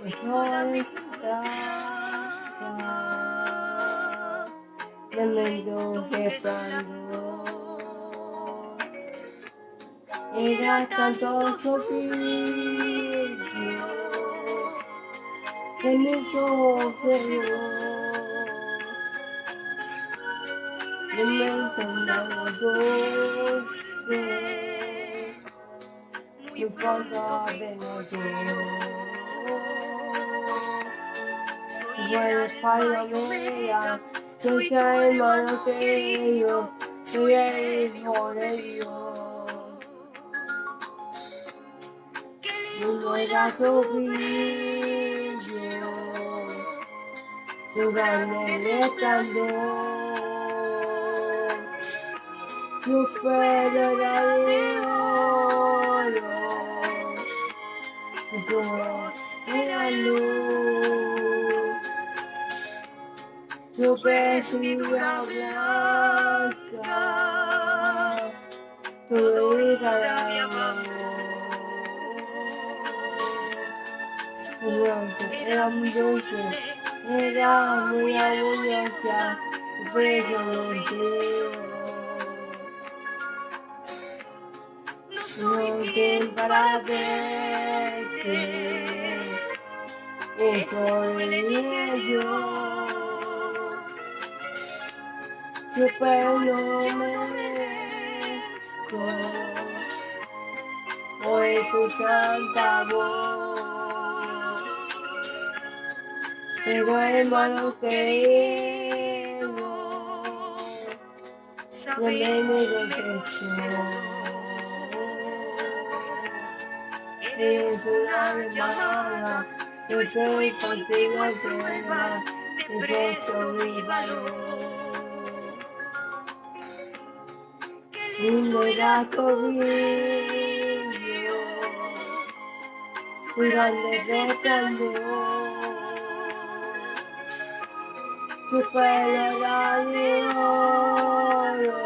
mejor tremendo resplandor. Era tanto su brillo que mis ojos cerró. No me encantaba dulce, muy pronto vengo yo. Soy el fallo mía, soy el hermano querido, soy el hijo de Dios. No era su brillo, su grande resplandor, su pelo era de oro, sus ojos eran luz, su vestidura blanca, todo era de amor. Era muy dulce, era muy abundante, y por eso lo quiero. No tengo para verte, eso elegí yo. Yo pero no merezco hoy tu santa voz. Pero hermano querido, sabemos lo que soy. Eres una llamada, yo soy contigo pruebas de gozo y valor. Lindo era tu brillo, tu grande resplandor. Su pelo era de oro,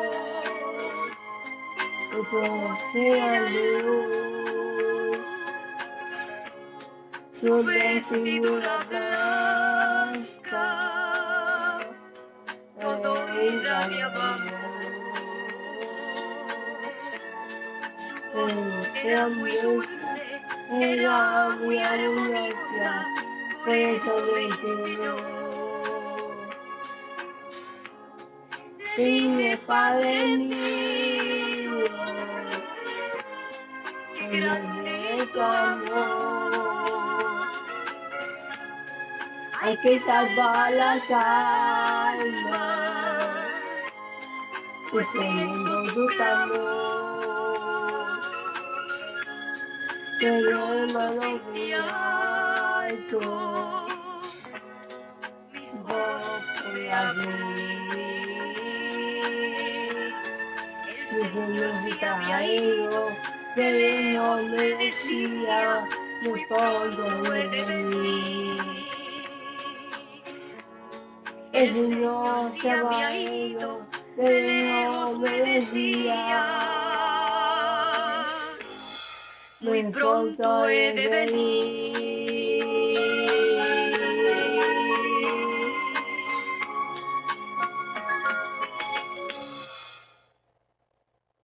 sus ojos eran luz, su vestidura blanca, todo irradiaba amor. Su voz era muy dulce, era muy abundante, por eso me enseñó. Dime, Padre mío, qué grande es tu amor. Hay que salvar las almas, pues teniendo tu amor. Pero hermano muy alto, mis ojos por abrir. Si Dios se caído, pero no me decía, muy pronto de mí. El Señor se había ido, pero no me decía, muy pronto he de venir.